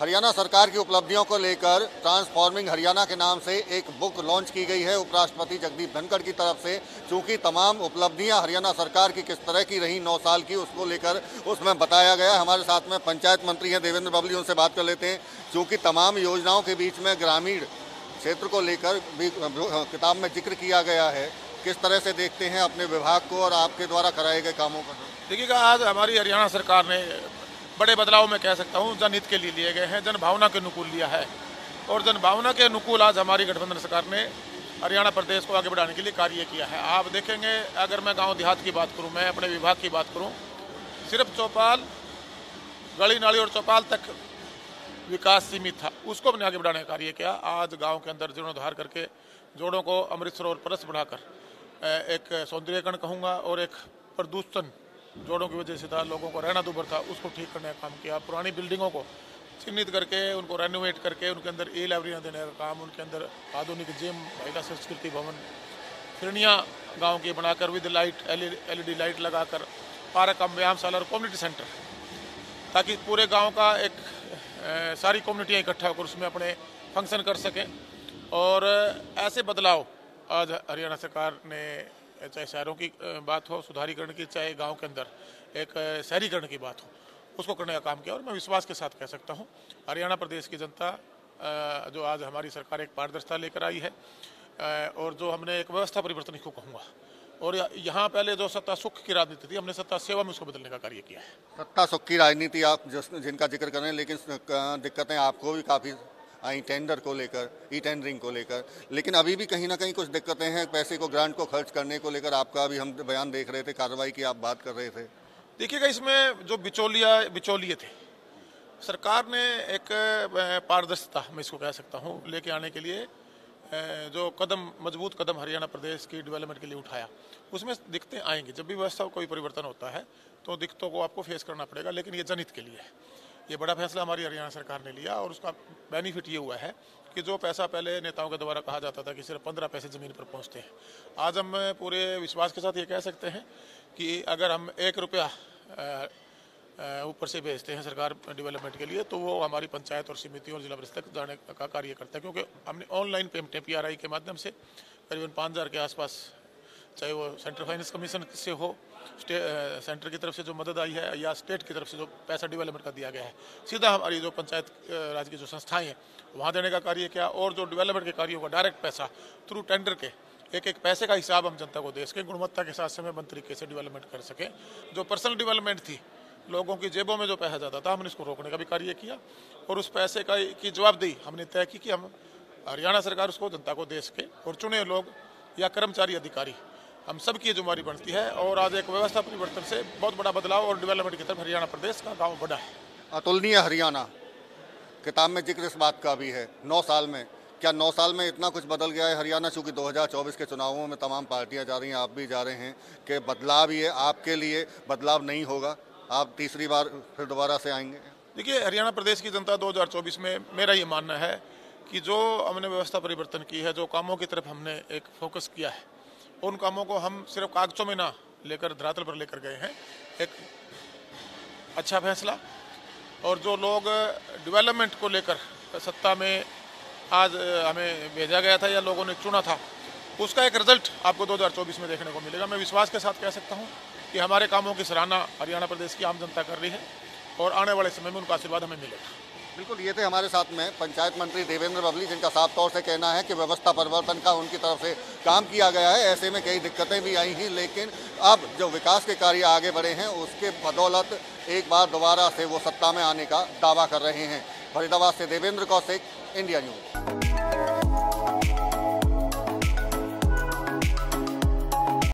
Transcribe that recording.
हरियाणा सरकार की उपलब्धियों को लेकर ट्रांसफॉर्मिंग हरियाणा के नाम से एक बुक लॉन्च की गई है उपराष्ट्रपति जगदीप धनखड़ की तरफ से। चूंकि तमाम उपलब्धियां हरियाणा सरकार की किस तरह की रही 9 साल की, उसको लेकर उसमें बताया गया। हमारे साथ में पंचायत मंत्री हैं देवेंद्र बबली, उनसे बात कर लेते हैं। चूँकि तमाम योजनाओं के बीच में ग्रामीण क्षेत्र को लेकर भी किताब में जिक्र किया गया है, किस तरह से देखते हैं अपने विभाग को और आपके द्वारा कराए गए कामों को? देखिएगा, आज हमारी हरियाणा सरकार ने बड़े बदलाव मैं कह सकता हूँ जनहित के लिए गए हैं, जनभावना के अनुकूल लिया है। और जनभावना के अनुकूल आज हमारी गठबंधन सरकार ने हरियाणा प्रदेश को आगे बढ़ाने के लिए कार्य किया है। आप देखेंगे, अगर मैं गांव देहात की बात करूं, मैं अपने विभाग की बात करूं, सिर्फ चौपाल, गली नाली और चौपाल तक विकास सीमित था, उसको हमने आगे बढ़ाने का कार्य किया। आज गाँव के अंदर जीर्णोद्धार करके जोड़ों को अमृत सरोवर परस बढ़ाकर एक सौंदर्यकरण कहूँगा और एक प्रदूषण जोड़ों की वजह से था, लोगों को रहना दूभर था, उसको ठीक करने का काम किया। पुरानी बिल्डिंगों को चिन्हित करके उनको रेनोवेट करके उनके अंदर लाइब्रेरियाँ देने का काम, उनके अंदर आधुनिक जिम, महिला संस्कृति भवन, फिरनियाँ गाँव की बनाकर विद लाइट, LED लाइट लगाकर, पार्क, व्यायामशाला और कम्युनिटी सेंटर, ताकि पूरे गाँव का एक सारी कम्युनिटियाँ इकट्ठा होकर उसमें अपने फंक्शन कर सकें। और ऐसे बदलाव आज हरियाणा सरकार ने, चाहे शहरों की बात हो सुधारीकरण की, चाहे गांव के अंदर एक शहरीकरण की बात हो, उसको करने का काम किया। और मैं विश्वास के साथ कह सकता हूं, हरियाणा प्रदेश की जनता जो आज हमारी सरकार एक पारदर्शिता लेकर आई है और जो हमने एक व्यवस्था परिवर्तन इसको कहूँगा। और यहाँ पहले जो सत्ता सुख की राजनीति थी, हमने सत्ता सेवा में उसको बदलने का कार्य किया है। सत्ता सुख की राजनीति आप जिनका जिक्र कर रहे हैं, लेकिन दिक्कतें आपको भी काफ़ी आई टेंडर को लेकर, टेंडरिंग को लेकर, लेकिन अभी भी कहीं ना कहीं कुछ दिक्कतें हैं पैसे को, ग्रांट को खर्च करने को लेकर। आपका अभी हम बयान देख रहे थे, कार्रवाई की आप बात कर रहे थे। देखिएगा, इसमें जो बिचौलिए थे, सरकार ने एक पारदर्शिता, मैं इसको कह सकता हूँ, लेके आने के लिए जो मजबूत कदम हरियाणा प्रदेश की डेवलपमेंट के लिए उठाया, उसमें दिक्कतें आएंगी। जब भी व्यवस्था कोई परिवर्तन होता है तो दिक्कतों को आपको फेस करना पड़ेगा, लेकिन ये जनहित के लिए है। ये बड़ा फैसला हमारी हरियाणा सरकार ने लिया और उसका बेनिफिट ये हुआ है कि जो पैसा पहले नेताओं के द्वारा कहा जाता था कि सिर्फ 15 पैसे ज़मीन पर पहुंचते हैं, आज हम पूरे विश्वास के साथ ये कह सकते हैं कि अगर हम 1 रुपया ऊपर से भेजते हैं सरकार डेवलपमेंट के लिए, तो वो हमारी पंचायत और समितियों और जिला परिषद तक जाने का कार्य करता है। क्योंकि हमने ऑनलाइन पेमेंट PRI के माध्यम से करीबन 5000 के आसपास, चाहे वो सेंट्रल फाइनेंस कमीशन से हो, सेंटर की तरफ से जो मदद आई है, या स्टेट की तरफ से जो पैसा डेवलपमेंट का दिया गया है, सीधा हमारी जो पंचायत राज की जो संस्थाएं हैं वहाँ देने का कार्य किया। और जो डेवलपमेंट के कार्यों का डायरेक्ट पैसा थ्रू टेंडर के एक पैसे का हिसाब हम जनता को दे सकें, गुणवत्ता के साथ समयबद्ध तरीके से डेवलपमेंट कर सकें। जो पर्सनल डेवलपमेंट थी, लोगों की जेबों में जो पैसा जाता था, हमने इसको रोकने का भी कार्य किया। और उस पैसे की जवाबदेही हमने तय की कि हम हरियाणा सरकार उसको जनता को दे सके, और चुने लोग या कर्मचारी अधिकारी, हम सबकी जिम्मेदारी बनती है। और आज एक व्यवस्था परिवर्तन से बहुत बड़ा बदलाव और डेवलपमेंट की तरफ हरियाणा प्रदेश का गांव बढ़ा है। अतुलनीय हरियाणा, किताब में जिक्र इस बात का भी है। 9 साल में, क्या 9 साल में इतना कुछ बदल गया है हरियाणा? चूँकि 2024 के चुनावों में तमाम पार्टियां जा रही हैं, आप भी जा रहे हैं, कि बदलाव ही है, आपके लिए बदलाव नहीं होगा, आप तीसरी बार फिर दोबारा से आएंगे? देखिए, हरियाणा प्रदेश की जनता 2024 में, मेरा ये मानना है कि जो हमने व्यवस्था परिवर्तन की है, जो कामों की तरफ हमने एक फोकस किया है, उन कामों को हम सिर्फ कागजों में ना लेकर धरातल पर लेकर गए हैं। एक अच्छा फैसला, और जो लोग डेवलपमेंट को लेकर सत्ता में आज हमें भेजा गया था या लोगों ने चुना था, उसका एक रिजल्ट आपको 2024 में देखने को मिलेगा। मैं विश्वास के साथ कह सकता हूँ कि हमारे कामों की सराहना हरियाणा प्रदेश की आम जनता कर रही है और आने वाले समय में उनका आशीर्वाद हमें मिलेगा। बिल्कुल, ये थे हमारे साथ में पंचायत मंत्री देवेंद्र बबली, जिनका साफ तौर से कहना है कि व्यवस्था परिवर्तन का उनकी तरफ से काम किया गया है। ऐसे में कई दिक्कतें भी आई हैं, लेकिन अब जो विकास के कार्य आगे बढ़े हैं, उसके बदौलत एक बार दोबारा से वो सत्ता में आने का दावा कर रहे हैं। फरीदाबाद से देवेंद्र कौशिक, इंडिया न्यूज।